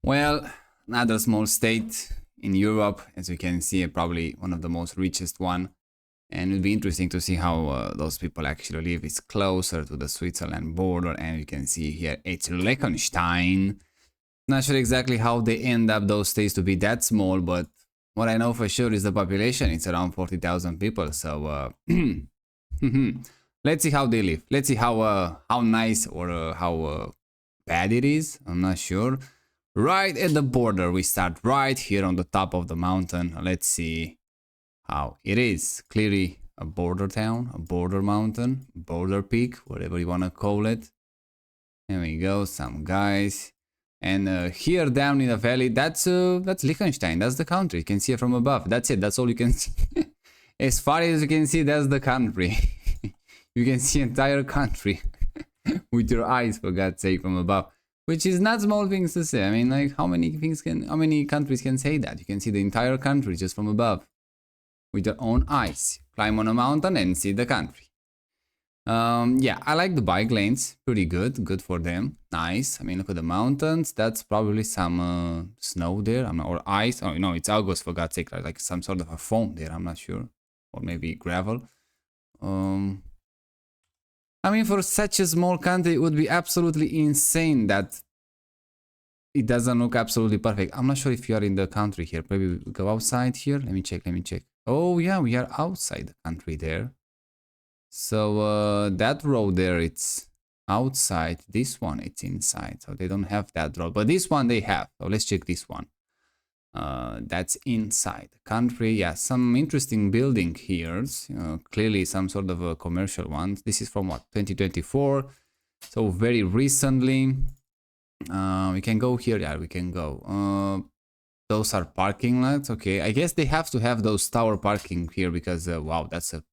Well, another small state in Europe, as you can see, probably one of the most richest one. And it'll be interesting to see how those people actually live. It's closer to the Switzerland border, and you can see here it's Liechtenstein. Not sure exactly how they end up those states to be that small, but what I know for sure is the population. It's around 40,000 people. So let's see how they live. Let's see how nice or how bad it is. I'm not sure. Right at the border, we start right here on the top of the mountain. Let's see how it is. Clearly a border town, a border mountain, border peak, whatever you want to call it. There we go, some guys. And here down in the valley, that's Liechtenstein. That's the country. You can see it from above. That's it. That's all you can see. As far as you can see, that's the country. You can see entire country with your eyes, for God's sake, from above. Which is not small things to say. I mean, like how many countries can say that? You can see the entire country just from above with your own eyes. Climb on a mountain and see the country. Yeah, I like the bike lanes. Pretty good for them. Nice. I mean, look at the mountains. That's probably some snow there. Or ice. Oh no, it's August, for God's sake. Like some sort of a foam there. I'm not sure, or maybe gravel. I mean, for such a small country, it would be absolutely insane that it doesn't look absolutely perfect. I'm not sure if you are in the country here. Maybe we go outside here. Let me check. Oh yeah, we are outside the country there. So that road there, it's outside. This one, it's inside. So they don't have that road. But this one they have. So let's check this one. That's inside the country. Yeah, some interesting building here. Clearly some sort of a commercial one. This is from what, 2024. So very recently. We can go here. Yeah, we can go. Those are parking lots. Okay, I guess they have to have those tower parking here because wow, that's a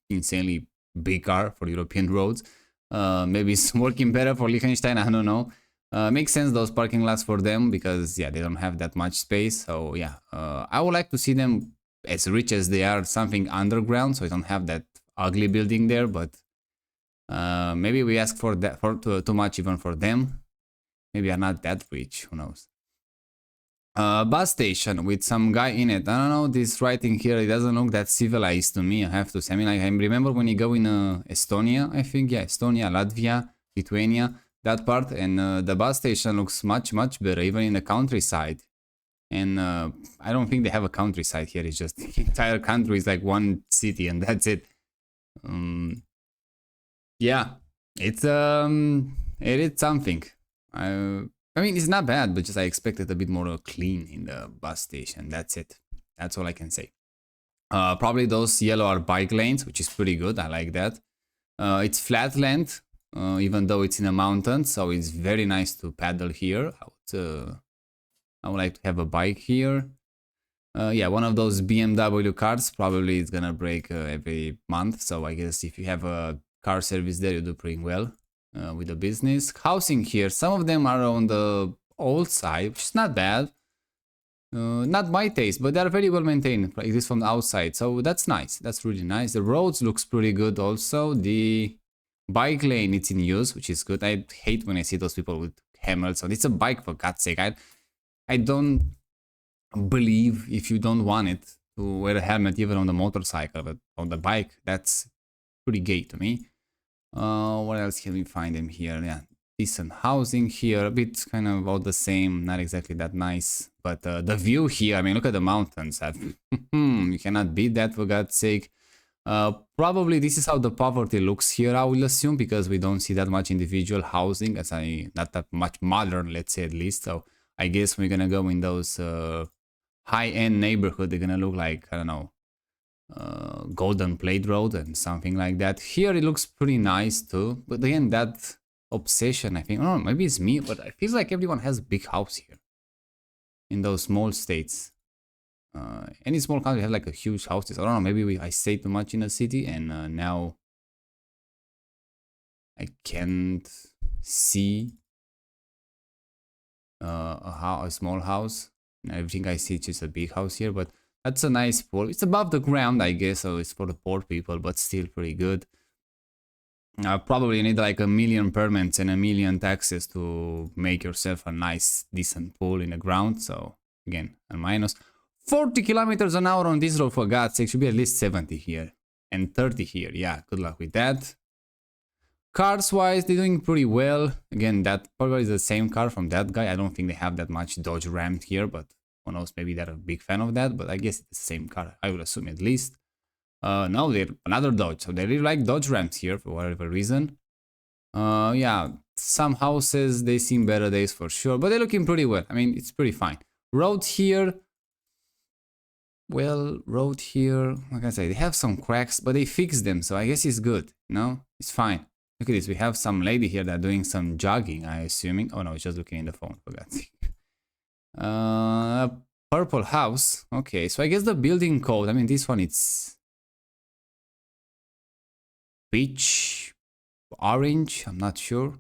insanely big car for European roads. Maybe it's working better for Liechtenstein. I don't know. Makes sense, those parking lots for them, because yeah, they don't have that much space. So yeah, I would like to see them as rich as they are, something underground, so I don't have that ugly building there. But maybe we ask for that for too much even for them. Maybe are not that rich. Who knows? Bus station with some guy in it. I don't know, this writing here, it doesn't look that civilized to me, I have to say. I mean, I remember when you go in Estonia, I think, yeah, Estonia, Latvia, Lithuania, that part, and the bus station looks much better, even in the countryside. And I don't think they have a countryside here. It's just the entire country is like one city, and that's it. Yeah, it is something. I mean, it's not bad, but just I expected a bit more clean in the bus station. That's it. That's all I can say. Probably those yellow are bike lanes, which is pretty good. I like that. It's flat land, even though it's in a mountain, so it's very nice to paddle here. I would like to have a bike here. Yeah, one of those BMW cars. Probably it's gonna break every month, so I guess if you have a car service there, you do pretty well with the business. Housing here, some of them are on the old side, which is not bad. Not my taste, but they're very well maintained, at least from the outside. So that's nice. That's really nice. The roads looks pretty good also. The bike lane, it's in use, which is good. I hate when I see those people with helmets on. It's a bike, for God's sake. I don't believe if you don't want it to wear a helmet even on the motorcycle, but on the bike, that's pretty gay to me. What else can we find them here? Yeah, decent housing here, a bit kind of all the same, not exactly that nice, but the view here, I mean, look at the mountains. You cannot beat that, for God's sake. Probably this is how the poverty looks here, I will assume, because we don't see that much individual housing, as not that much modern, let's say, at least. So I guess we're gonna go in those high-end neighborhood. They're gonna look like, I don't know, Golden Plate Road and something like that. Here it looks pretty nice too, but again, that obsession, I think, oh, maybe it's me, but I feel like everyone has a big house here in those small states. Any small country have like a huge houses. I don't know, maybe I stay too much in a city, and now I can't see a small house. Everything I see is just a big house here, but that's a nice pool. It's above the ground, I guess, so it's for the poor people, but still pretty good. Probably you need like a million permits and a million taxes to make yourself a nice, decent pool in the ground. So again, a minus 40 kilometers an hour on this road, for God's sake. Should be at least 70 here and 30 here. Yeah, good luck with that. Cars wise, they're doing pretty well. Again, that probably is the same car from that guy. I don't think they have that much Dodge Ram here, but who knows, maybe they're a big fan of that. But I guess it's the same car, I would assume at least. No, they're another Dodge. So they really like Dodge Rams here for whatever reason. Yeah, some houses, they seem better days for sure, but they're looking pretty well. I mean, it's pretty fine. Road here, well, road here, like I say, they have some cracks, but they fix them, so I guess it's good. No, it's fine. Look at this, we have some lady here that doing some jogging, I assuming. Oh no, it's just looking in the phone, for God's sake. Purple house. Okay, so I guess the building code, I mean, this one, it's peach, orange, I'm not sure.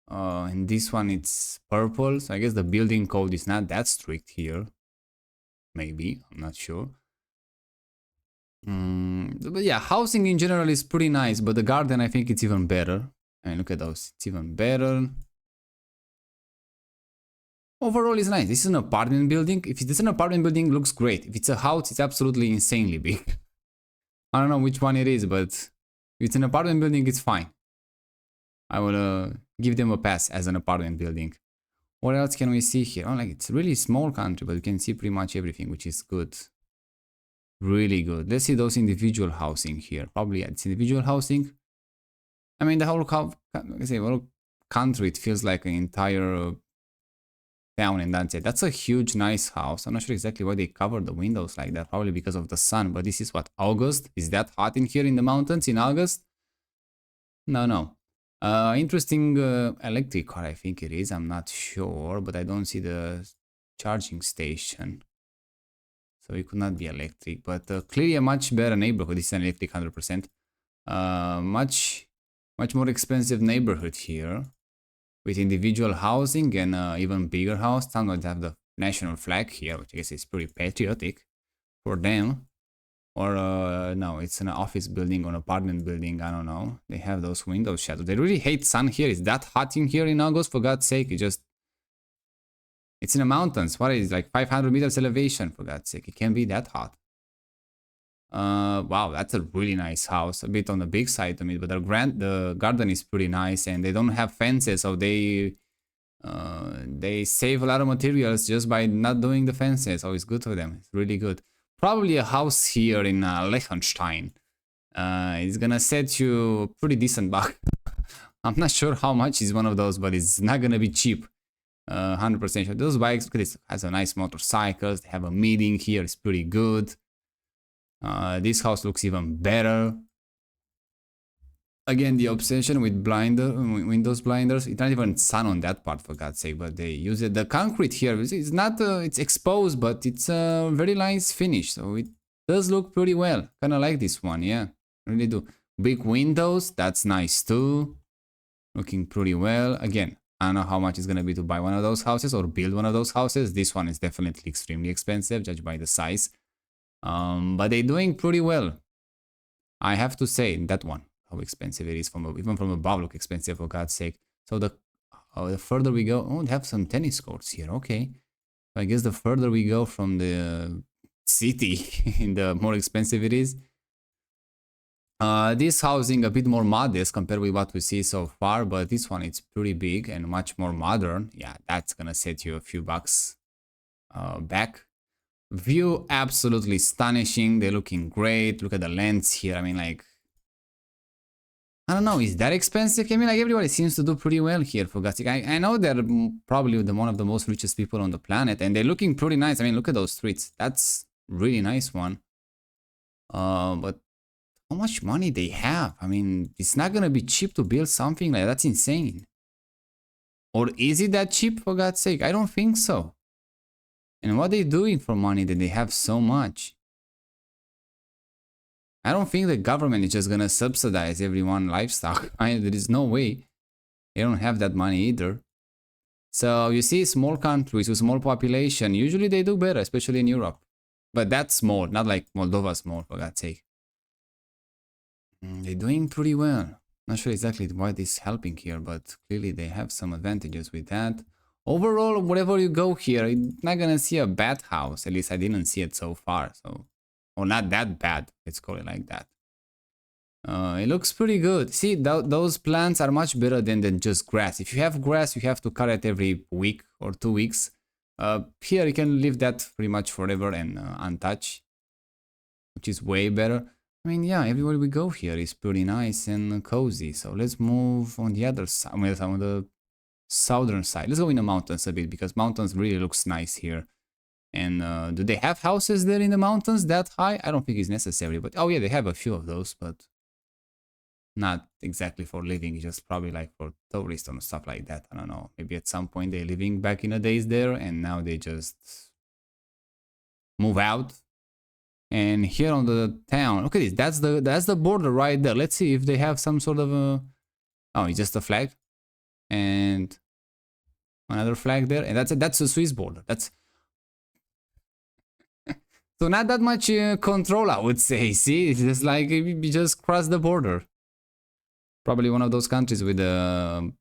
And this one, it's purple, so I guess the building code is not that strict here. Maybe, I'm not sure. But yeah, housing in general is pretty nice, but the garden, I think it's even better. I mean, look at those, it's even better. Overall, it's nice. This is an apartment building. If it's an apartment building, it looks great. If it's a house, it's absolutely insanely big. I don't know which one it is, but if it's an apartment building, it's fine. I will give them a pass as an apartment building. What else can we see here? Oh, like it's a really small country, but you can see pretty much everything, which is good. Really good. Let's see those individual housing here. Probably it's individual housing. I mean, the whole country, it feels like an entire town, and that's it. That's a huge, nice house. I'm not sure exactly why they covered the windows like that. Probably because of the sun. But this is what, August? Is that hot in here in the mountains in August? No. Interesting electric car, I think it is. I'm not sure, but I don't see the charging station. So it could not be electric, but clearly a much better neighborhood. This is an electric 100%. Much more expensive neighborhood here with individual housing and even bigger house. Some might have the national flag here, which I guess is pretty patriotic for them. Or no, it's an office building or an apartment building. I don't know. They have those window shadows. They really hate sun here. Is that hot in here in August? For God's sake, it's in the mountains. What is it, like 500 meters elevation? For God's sake, it can't be that hot. Wow, that's a really nice house. A bit on the big side to me, but the garden is pretty nice, and they don't have fences, so they save a lot of materials just by not doing the fences. So it's good for them. It's really good. Probably a house here in Liechtenstein. It's gonna set you a pretty decent buck. I'm not sure how much is one of those, but it's not gonna be cheap. 100% sure. Those bikes, look at this, has a nice motorcycles. They have a meeting here. It's pretty good. This house looks even better. Again, the obsession with windows blinders. It's not even sun on that part, for God's sake, but they use it. The concrete here, it's not, it's exposed, but it's a very nice finish. So it does look pretty well. Kind of like this one, yeah, really do. Big windows, that's nice too. Looking pretty well. Again, I don't know how much it's gonna be to buy one of those houses or build one of those houses. This one is definitely extremely expensive, judged by the size. But they're doing pretty well. I have to say, that one, how expensive it is even from above, look expensive, for God's sake. So the further we go, oh, they have some tennis courts here. Okay, I guess the further we go from the city, the more expensive it is. This housing a bit more modest compared with what we see so far, but this one it's pretty big and much more modern. Yeah, that's gonna set you a few bucks back. View absolutely astonishing. They're looking great. Look at the lens here. I mean, like, I don't know, is that expensive? I mean, like, everybody seems to do pretty well here, for God's sake. I know they're probably one of the most richest people on the planet, and they're looking pretty nice. I mean, look at those streets. That's really nice one. But how much money they have? I mean, it's not gonna be cheap to build something like that. That's insane. Or is it that cheap, for God's sake? I don't think so. And what are they doing for money that they have so much? I don't think the government is just gonna subsidize everyone livestock. There is no way. They don't have that money either. So you see, small countries with small population, usually they do better, especially in Europe. But that's small, not like Moldova small, for God's sake. They're doing pretty well. Not sure exactly what is helping here, but clearly they have some advantages with that. Overall, wherever you go here, you're not gonna see a bad house. At least I didn't see it so far. So, or not that bad. Let's call it like that. It looks pretty good. See, those plants are much better than just grass. If you have grass, you have to cut it every week or 2 weeks. Here you can leave that pretty much forever and untouched, which is way better. I mean, yeah, everywhere we go here is pretty nice and cozy. So let's move on the other side, on the southern side. Let's go in the mountains a bit because mountains really looks nice here. And do they have houses there in the mountains that high? I don't think it's necessary, but oh yeah, they have a few of those, but not exactly for living, just probably like for tourists and stuff like that. I don't know. Maybe at some point they're living back in the days there and now they just move out. And here on the town, look at this. That's the border right there. Let's see if they have some sort of a. Oh, it's just a flag, and another flag there, and that's a Swiss border. That's so not that much control, I would say. See, it's just like you just cross the border. Probably one of those countries with the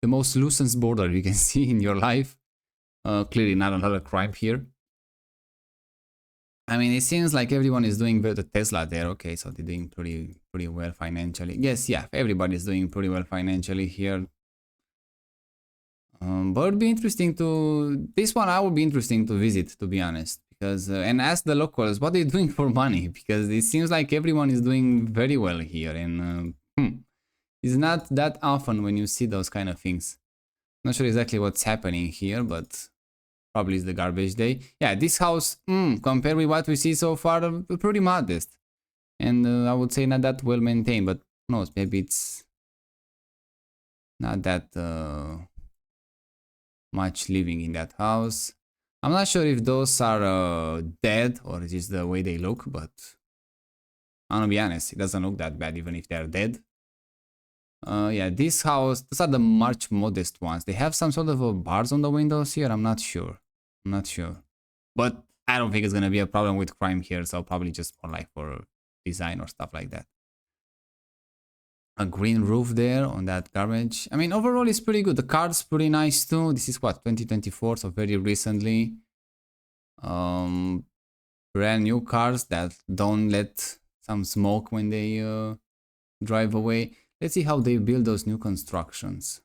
most loosened border you can see in your life. Clearly not another crime here. I mean, it seems like everyone is doing better. Tesla there, okay, so they're doing pretty well financially. Yes, yeah, everybody's doing pretty well financially here. But it'd be interesting to this one. I would be interesting to visit, to be honest, because and ask the locals what they're doing for money, because it seems like everyone is doing very well here, and it's not that often when you see those kind of things. Not sure exactly what's happening here, but probably it's the garbage day. Yeah, this house, compared with what we see so far, pretty modest. And I would say not that well maintained, but who knows, maybe it's not that much living in that house. I'm not sure if those are dead or just the way they look, but I'm gonna be honest, it doesn't look that bad even if they're dead. Yeah, this house, those are the much modest ones. They have some sort of bars on the windows here. I'm not sure. But I don't think it's gonna be a problem with crime here, so probably just more like for design or stuff like that. A green roof there on that garbage. I mean, overall it's pretty good. The car's pretty nice too. This is what, 2024, so very recently. Brand new cars that don't let some smoke when they drive away. Let's see how they build those new constructions.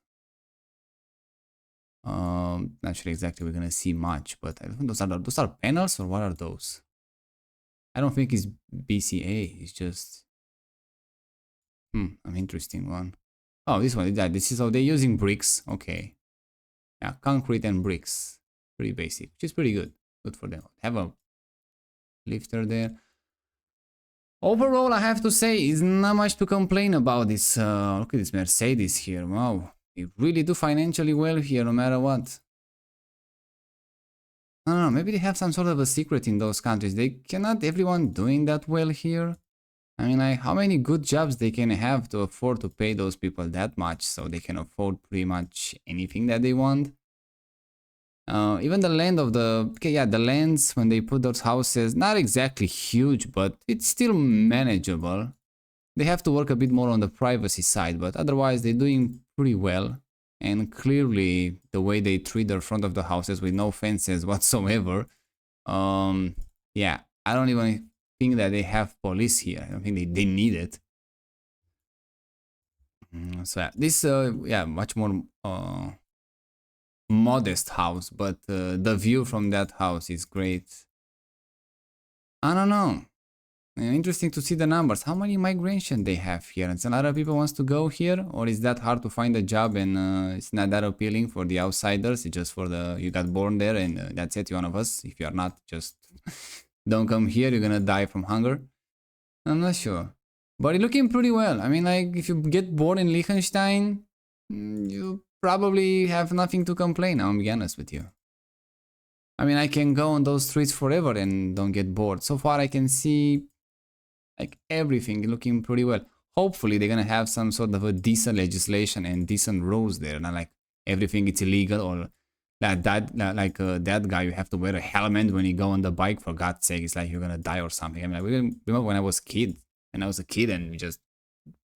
Not sure exactly we're gonna see much, but I think those are panels, or what are those? I don't think it's BCA. It's just an interesting one. Oh, this one. This is how they're using bricks. Okay, yeah, concrete and bricks. Pretty basic, which is pretty good. Good for them. Have a lifter there. Overall, I have to say, it's not much to complain about this. Look at this Mercedes here. Wow, they really do financially well here, no matter what. I don't know, maybe they have some sort of a secret in those countries. They cannot everyone doing that well here. I mean, like, how many good jobs they can have to afford to pay those people that much so they can afford pretty much anything that they want. Even the land of the... Okay, yeah, the lands, when they put those houses, not exactly huge, but it's still manageable. They have to work a bit more on the privacy side, but otherwise they're doing pretty well. And clearly, the way they treat the front of the houses with no fences whatsoever. Yeah, I don't even think that they have police here. I don't think they need it. So yeah, this, yeah, much more modest house, but the view from that house is great. I don't know. Interesting to see the numbers. How many migration they have here? And a lot of people wants to go here, or is that hard to find a job and it's not that appealing for the outsiders? It's just for the you got born there and that's it. You're one of us. If you're not, just don't come here. You're gonna die from hunger. I'm not sure, but it's looking pretty well. I mean, like, if you get born in Liechtenstein, you probably have nothing to complain. I'll be honest with you. I mean, I can go on those streets forever and don't get bored. So far, I can see like everything looking pretty well. Hopefully they're gonna have some sort of a decent legislation and decent rules there, not like everything is illegal, or that that guy, you have to wear a helmet when you go on the bike. For God's sake, it's like you're gonna die or something. I mean, I remember when I was a kid and we just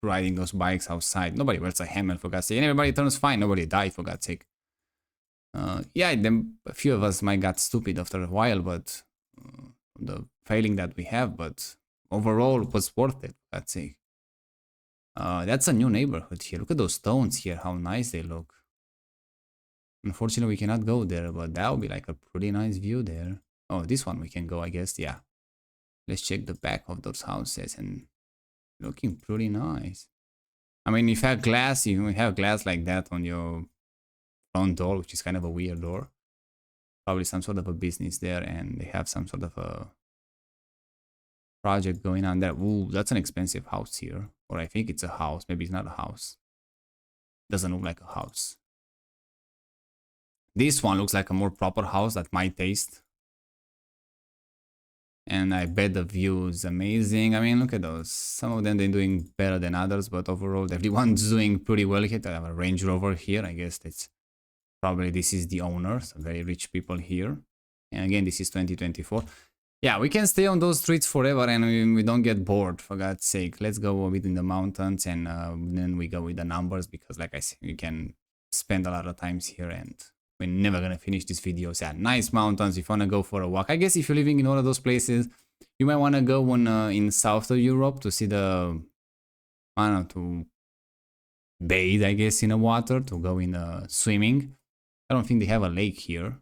riding those bikes outside. Nobody wears a helmet for God's sake. And everybody turns fine. Nobody died for God's sake. Yeah, then a few of us might got stupid after a while, but the failing that we have, but overall it was worth it, for God's sake. That's a new neighborhood here. Look at those stones here, how nice they look. Unfortunately, we cannot go there, but that would be like a pretty nice view there. Oh, this one we can go, I guess, yeah. Let's check the back of those houses and looking pretty nice. I mean, if you have glass, you have glass like that on your front door, which is kind of a weird door. Probably some sort of a business there, and they have some sort of a project going on there. Ooh, that's an expensive house here. Or I think it's a house. Maybe it's not a house. Doesn't look like a house. This one looks like a more proper house at my taste. And I bet the view is amazing. I mean, look at those. Some of them they're doing better than others, but overall everyone's doing pretty well here. I have a Range Rover here. I guess that's probably this is the owner. Some very rich people here. And again, this is 2024. Yeah, we can stay on those streets forever and we don't get bored, for God's sake. Let's go a bit in the mountains and then we go with the numbers because like I said, we can spend a lot of times here and we're never gonna finish this video. So yeah, nice mountains if you wanna go for a walk. I guess if you're living in one of those places, you might wanna go on in south of Europe to see the, I don't know, to bathe, I guess, in the water, to go in swimming. I don't think they have a lake here.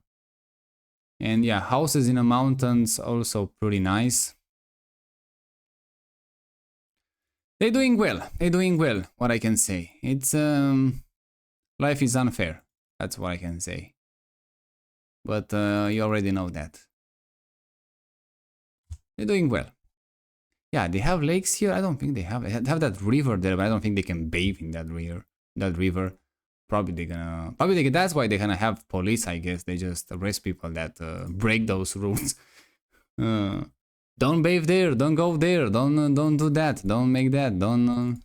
And yeah, houses in the mountains also pretty nice. They're doing well. They're doing well, what I can say. It's life is unfair. That's what I can say. But you already know that. They're doing well. Yeah, they have lakes here. I don't think they have. They have that river there, but I don't think they can bathe in that river. Probably they're gonna. That's why they're gonna have police. I guess they just arrest people that break those rules. Don't bathe there. Don't go there. Don't do that. Don't make that. Don't.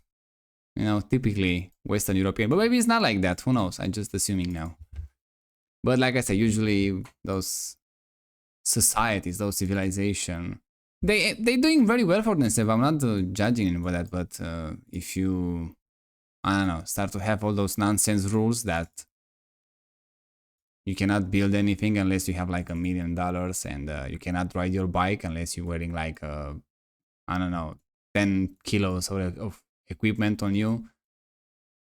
You know, typically Western European, but maybe it's not like that. Who knows? I'm just assuming now. But like I said, usually those societies, those civilizations, they're doing very well for themselves. I'm not judging them for that, but if you, I don't know, start to have all those nonsense rules that you cannot build anything unless you have like $1 million, and you cannot ride your bike unless you're wearing like I don't know, 10 kilos of equipment on you.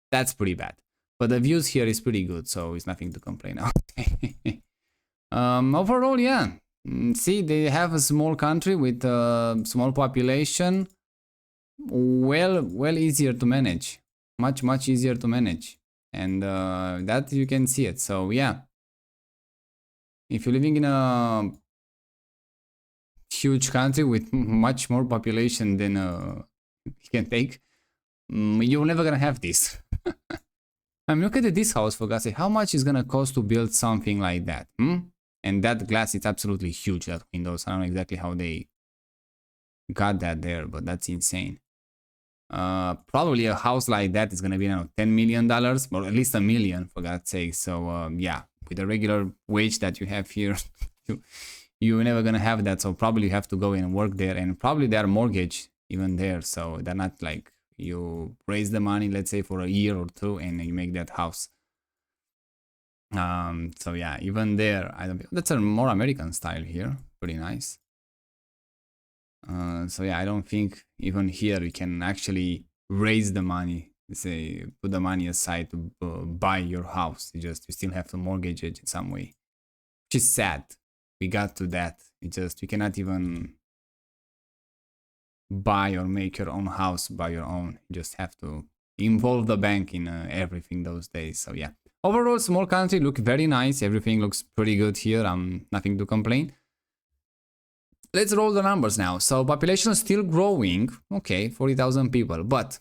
That's pretty bad. But the views here is pretty good, so it's nothing to complain about. Overall, yeah. See, they have a small country with a small population. Well easier to manage. Much easier to manage. And that you can see it. So yeah. If you're living in a huge country with much more population than you can take, you're never gonna have this. I mean, look at this house, for God's sake. How much is gonna cost to build something like that? And that glass is absolutely huge, that windows. I don't know exactly how they got that there, but that's insane. Probably a house like that is gonna be, I don't know, $10 million, or at least $1 million, for God's sake. So yeah, with the regular wage that you have here, you're never gonna have that. So probably you have to go in and work there, and probably they are mortgage even there. So they're not like you raise the money, let's say for a year or two, and you make that house. So yeah, even there, I don't. That's a more American style here, pretty nice. So yeah, I don't think even here you can actually raise the money, say put the money aside to buy your house. You still have to mortgage it in some way, which is sad. We got to that. You cannot even buy or make your own house by your own. You just have to involve the bank in everything those days. So yeah, overall small country, look very nice. Everything looks pretty good here. Nothing to complain. Let's roll the numbers now. So population is still growing. Okay, 40,000 people, but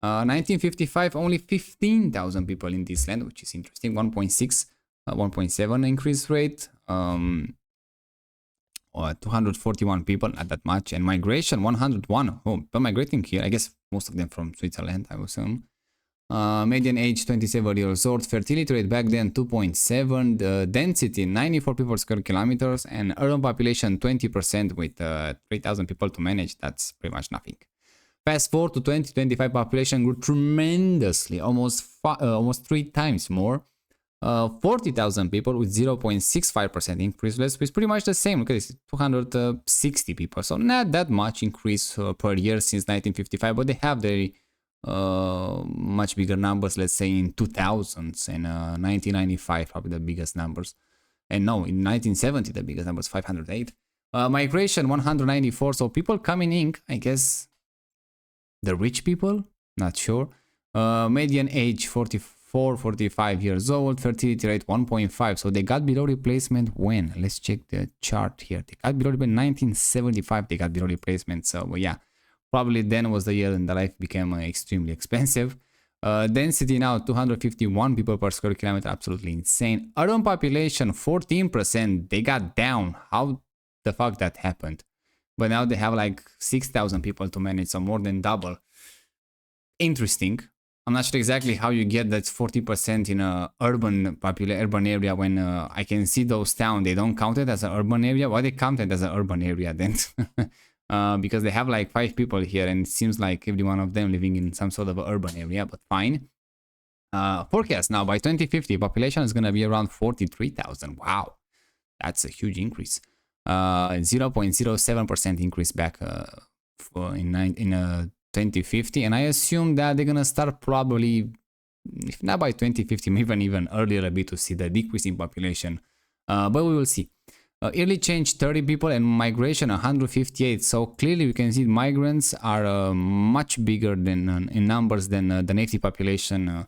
1955 only 15,000 people in this land, which is interesting. 1.6 1.7 increase rate. Or 241 people, not that much. And migration, 101 but migrating here, I guess most of them from Switzerland, I would assume. Median age 27 years old. Fertility rate back then 2.7. The density 94 people square kilometers, and urban population 20% with 3,000 people to manage. That's pretty much nothing. Fast forward to 2025, population grew tremendously, almost 3 times more. 40,000 people with 0.65% increase. It's pretty much the same. Look at this, 260 people. So not that much increase per year since 1955, but they have very much bigger numbers, let's say in 2000s and 1995, probably the biggest numbers. And no, in 1970, the biggest numbers, 508. Migration, 194. So people coming in, I guess, the rich people, not sure. Median age, 44, 45 years old, fertility rate 1.5. So they got below replacement when? Let's check the chart here. They got below replacement 1975. They got below replacement. So yeah, probably then was the year when the life became extremely expensive. Density now 251 people per square kilometer, absolutely insane. Urban population 14%. They got down. How the fuck that happened? But now they have like 6,000 people to manage, so more than double. Interesting. I'm not sure exactly how you get that 40% in a urban area when I can see those towns. They don't count it as an urban area. Why they count it as an urban area then? Because they have like 5 people here, and it seems like every one of them living in some sort of an urban area, but fine. Forecast now, by 2050, population is going to be around 43,000. Wow, that's a huge increase. 0.07% increase back in 2050, and I assume that they're gonna start probably, if not by 2050, maybe even earlier a bit, to see the decrease in population, but we will see. Early change 30 people and migration 158. So clearly we can see migrants are much bigger than in numbers than the native population.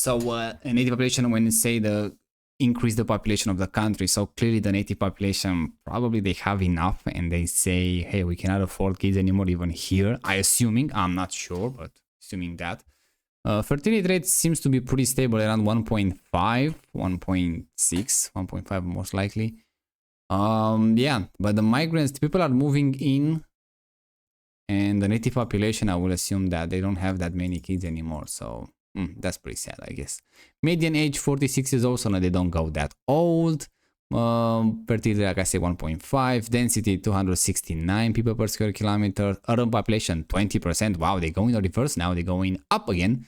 Native population, when you say the increase the population of the country, so clearly the native population, probably they have enough and they say, hey, we cannot afford kids anymore even here. I'm not sure, but assuming that. Fertility rate seems to be pretty stable, around 1.5, 1.6, 1.5 most likely. Yeah, but the migrants, people are moving in, and the native population, I will assume that they don't have that many kids anymore, so that's pretty sad, I guess. Median age 46 years old, so now they don't go that old. Fertility, like I say, 1.5. Density 269 people per square kilometer. Urban population 20%. Wow, they go in the reverse now. They're going up again,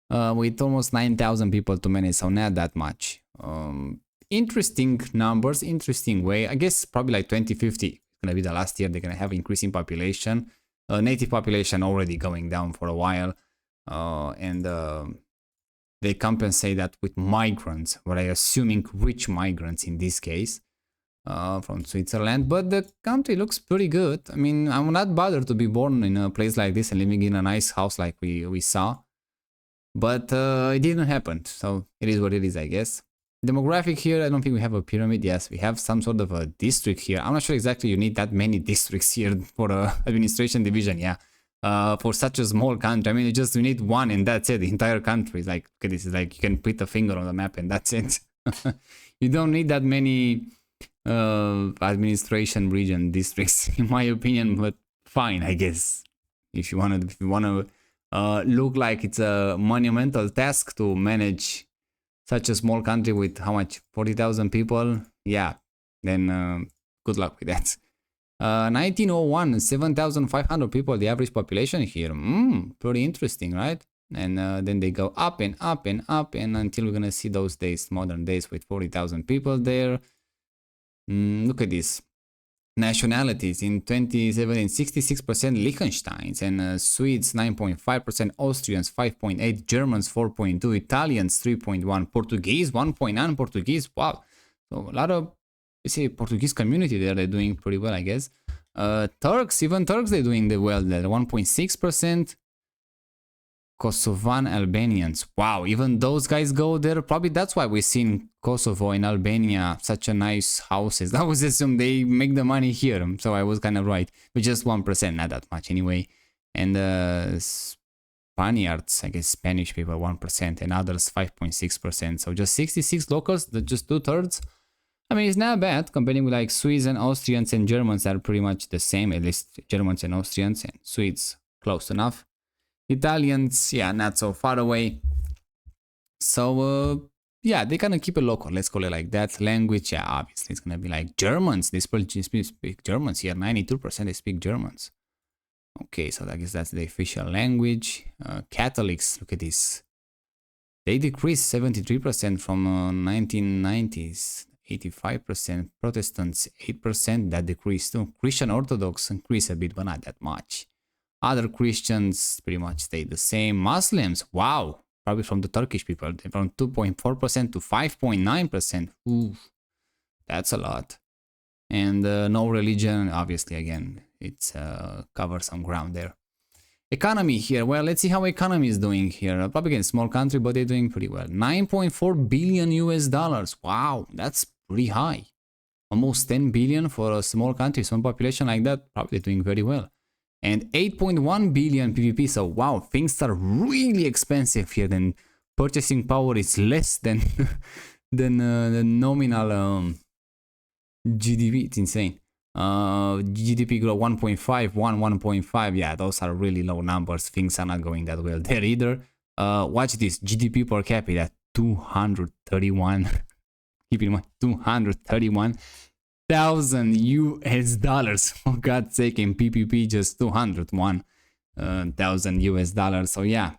with almost 9,000 people to manage, so not that much. Interesting numbers, interesting way. I guess probably like 2050 is gonna be the last year they're gonna have increasing population. Native population already going down for a while. And they compensate that with migrants, what I'm assuming rich migrants in this case, from Switzerland. But the country looks pretty good. I mean, I'm not bothered to be born in a place like this and living in a nice house like we saw. But it didn't happen, so it is what it is, I guess. Demographic here, I don't think we have a pyramid. Yes, we have some sort of a district here. I'm not sure exactly you need that many districts here for a administration division, yeah. For such a small country, I mean, you need one and that's it. The entire country is like, okay, this is like you can put a finger on the map and that's it. You don't need that many administration region districts, in my opinion. But fine, I guess. If you wanna look like it's a monumental task to manage such a small country with how much, 40,000 people, yeah, then good luck with that. 1901, 7,500 people, the average population here. Pretty interesting, right? And then they go up and up and up, and until we're gonna see those days, modern days, with 40,000 people there. Look at this. Nationalities in 2017, 66% Liechtensteins, and Swedes 9.5%, Austrians 5.8%, Germans 4.2%, Italians 3.1%, Portuguese 1.9%, Portuguese, wow. So a lot of, you see, Portuguese community there, they're doing pretty well, I guess. Turks, even Turks, they're doing well there, 1.6%. Kosovan Albanians, wow, even those guys go there. Probably that's why we've seen Kosovo and Albania such a nice houses. I was assume they make the money here, so I was kind of right, but just 1%, not that much anyway. And Spaniards, I guess Spanish people 1%, and others 5.6%. So just 66 locals, just 2/3. I mean, it's not bad comparing with like Swedes and Austrians and Germans are pretty much the same, at least Germans and Austrians, and Swedes close enough. Italians, yeah, not so far away. So, yeah, they kind of keep it local, let's call it like that. Language, yeah, obviously it's gonna be like Germans. They speak Germans here, 92% they speak Germans. Okay, so I guess that's the official language. Catholics, look at this. They decreased 73% from 1990s. 85%. Protestants 8%, that decreased too. Christian Orthodox increased a bit, but not that much. Other Christians pretty much stayed the same. Muslims, wow, probably from the Turkish people, from 2.4% to 5.9%. Ooh, that's a lot. And no religion, obviously, again, it's covers some ground there. Economy here, well, let's see how economy is doing here. Probably again, small country, but they're doing pretty well. 9.4 billion US dollars. Wow, that's pretty high. Almost 10 billion for a small country, small population like that, probably doing very well. And 8.1 billion PVP, so wow, things are really expensive here. Then purchasing power is less than the nominal GDP. It's insane. GDP grow 1.5, 1.5. Yeah, those are really low numbers. Things are not going that well there either. Watch this. GDP per capita 231. Keep in mind, 231,000 US dollars. For God's sake, in PPP, just 201,000 US dollars. So yeah,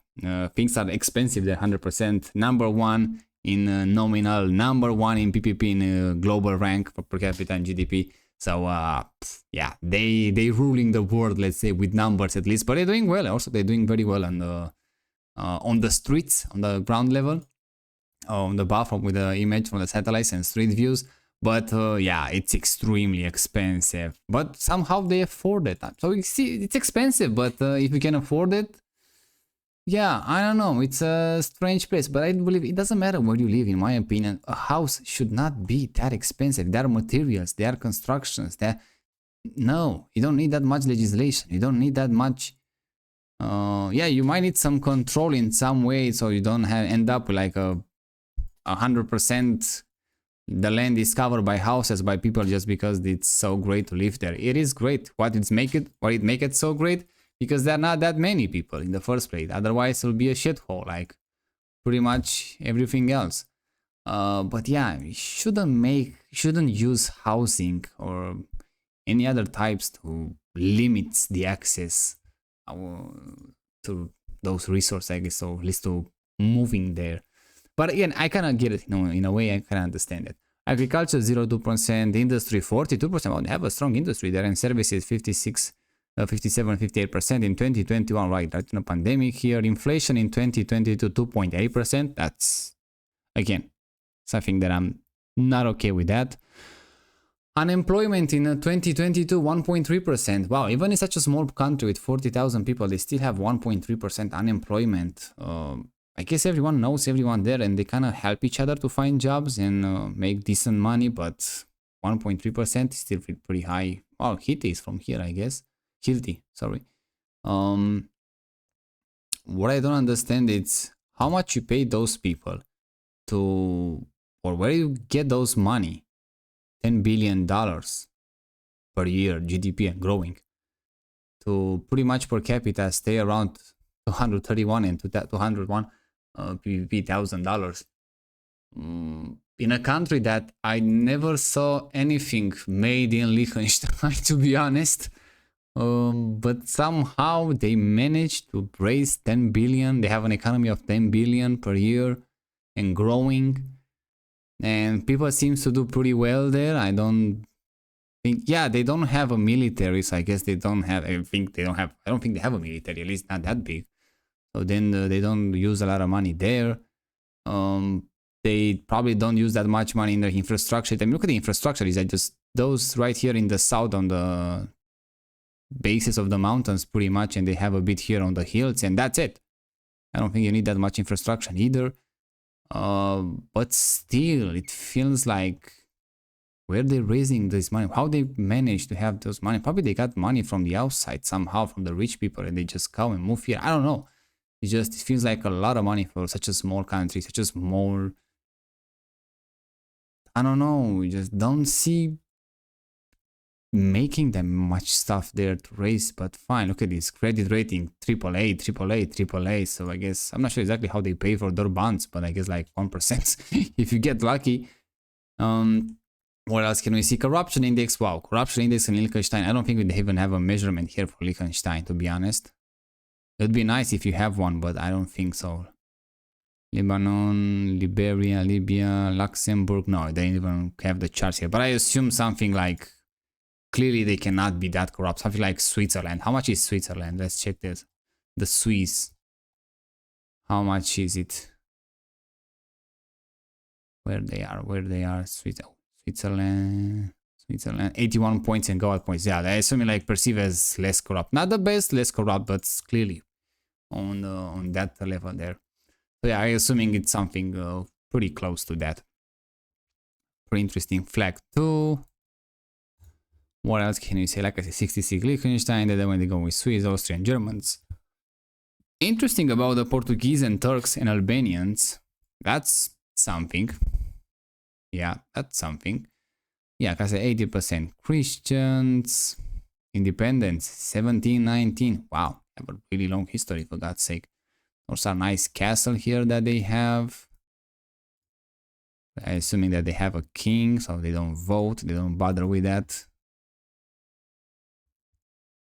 things are expensive there. 100%. Number one in nominal, number one in PPP in global rank for per capita and GDP. So yeah, they ruling the world, let's say, with numbers at least. But they're doing well. Also, they're doing very well on the streets, on the ground level, on the buff with the image from the satellites and street views. But yeah, it's extremely expensive. But somehow they afford it. So you see, it's expensive, but if you can afford it, yeah, I don't know. It's a strange place, but I believe it doesn't matter where you live, in my opinion. A house should not be that expensive. There are materials, there are constructions, no, you don't need that much legislation. You don't need that much. Yeah, you might need some control in some way, so you don't end up like 100% the land is covered by houses, by people, just because it's so great to live there. It is great. What it make it so great? Because there are not that many people in the first place. Otherwise, it'll be a shithole, like pretty much everything else. But yeah, we shouldn't use housing or any other types to limit the access to those resources, I guess, so at least to moving there. But again, I kind of get it, in a way, I kind of understand it. Agriculture 0.2%, industry 42%. Well, they have a strong industry there, and services 57, 58% in 2021, right in a pandemic here. Inflation in 2022, 2.8%. That's, again, something that I'm not okay with that. Unemployment in 2022, 1.3%. Wow, even in such a small country with 40,000 people, they still have 1.3% unemployment. I guess everyone knows everyone there, and they kind of help each other to find jobs and make decent money, but 1.3% is still pretty high. Well, Hilti is from here, I guess. Hilti, sorry. What I don't understand is how much you pay those people to, or where you get those money. $10 billion per year GDP and growing, to pretty much per capita stay around 231 and 201 PVP $1,000 in a country that I never saw anything made in Liechtenstein, to be honest. But somehow they managed to raise 10 billion. They have an economy of 10 billion per year and growing. And people seem to do pretty well there. I don't think, yeah, they don't have a military, so I guess they don't have, I don't think they have a military, at least not that big. So then they don't use a lot of money there. They probably don't use that much money in their infrastructure. I mean, look at the infrastructure, is that just those right here in the south on the bases of the mountains pretty much, and they have a bit here on the hills, and that's it. I don't think you need that much infrastructure either. But still, it feels like, where they're raising this money, how they manage to have those money. Probably they got money from the outside somehow, from the rich people, and they just come and move here. I don't know. It feels like a lot of money for such a small country, such a small, I don't know, we just don't see making them much stuff there to raise. But fine, look at this credit rating, AAA, AAA, AAA. So I guess, I'm not sure exactly how they pay for their bonds, but I guess like 1% if you get lucky. What else can we see? Corruption index. Wow, corruption index in Liechtenstein. I don't think we even have a measurement here for Liechtenstein, to be honest. It would be nice if you have one, but I don't think so. Lebanon, Liberia, Libya, Luxembourg. No, they don't even have the charts here. But I assume something like, clearly they cannot be that corrupt. Something like Switzerland. How much is Switzerland? Let's check this. The Swiss. How much is it? Where they are. Switzerland. 81 points and gold points. Yeah, I assume like perceived as less corrupt. Not the best, less corrupt, but clearly on that level there. So yeah, I'm assuming it's something pretty close to that. Pretty interesting flag too. What else can you say? Like I said, 66 Liechtenstein, then when they go with Swiss, Austrian, Germans. Interesting about the Portuguese and Turks and Albanians. That's something. Yeah, that's something. Yeah, because 80% Christians, independents, 17, 19. Wow, have a really long history for God's sake. Also a nice castle here that they have. I'm assuming that they have a king, so they don't vote, they don't bother with that.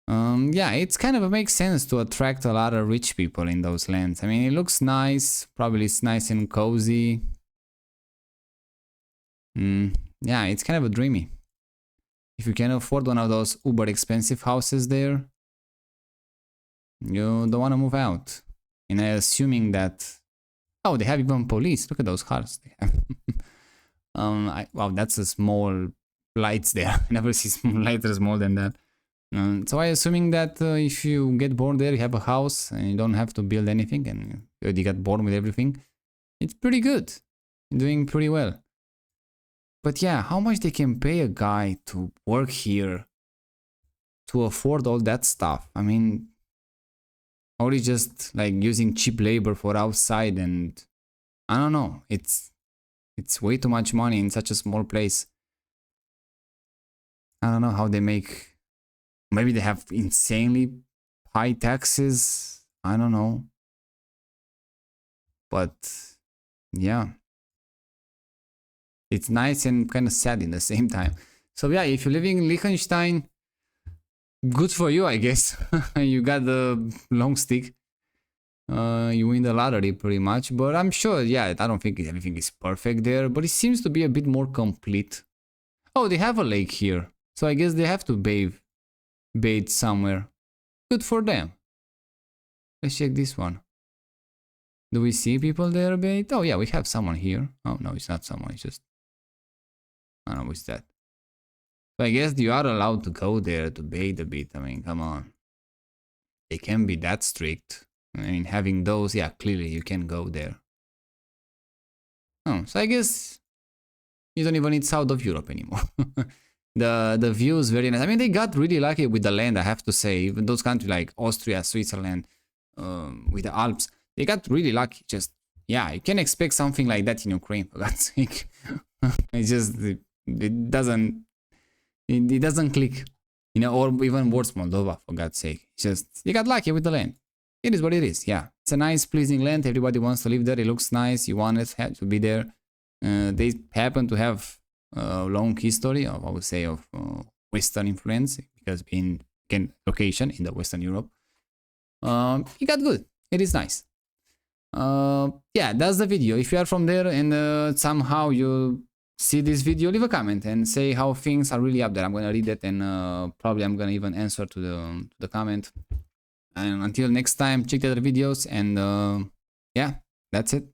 Yeah, it's kind of makes sense to attract a lot of rich people in those lands. I mean, it looks nice, probably it's nice and cozy. Yeah, it's kind of a dreamy. If you can afford one of those uber expensive houses there, you don't want to move out. And I'm assuming that... Oh, they have even police. Look at those cars they have. Wow, that's a small lights there. I never see small lights small than that. So I'm assuming that if you get bored there, you have a house and you don't have to build anything and you already got bored with everything. It's pretty good. You're doing pretty well. But yeah, how much they can pay a guy to work here to afford all that stuff? I mean, only just like using cheap labor for outside, and I don't know. It's way too much money in such a small place. I don't know how they make. Maybe they have insanely high taxes. I don't know. But yeah. It's nice and kind of sad in the same time. So yeah, if you're living in Liechtenstein, good for you, I guess. You got the long stick. You win the lottery pretty much. But I'm sure, yeah, I don't think everything is perfect there. But it seems to be a bit more complete. Oh, they have a lake here. So I guess they have to bathe somewhere. Good for them. Let's check this one. Do we see people there bathe? Oh yeah, we have someone here. Oh no, it's not someone, it's just... I don't know what's that. But I guess you are allowed to go there to bathe a bit. I mean, come on. They can be that strict. I mean, having those, yeah, clearly you can go there. Oh, so I guess you don't even need south of Europe anymore. The view is very nice. I mean, they got really lucky with the land, I have to say. Even those countries like Austria, Switzerland, with the Alps, they got really lucky. Just, yeah, you can expect something like that in Ukraine, for God's sake. It's just... It doesn't click, you know, or even worse, Moldova, for God's sake. It's just, you got lucky with the land. It is what it is, yeah. It's a nice, pleasing land. Everybody wants to live there. It looks nice. You want it to be there. They happen to have a long history of, I would say, of Western influence, because being, again, location in the Western Europe. It got good. It is nice. Yeah, that's the video. If you are from there and somehow you see this video, leave a comment and say how things are really up there. I'm gonna read it, and probably I'm gonna even answer to the comment. And until next time, check the other videos, and yeah, that's it.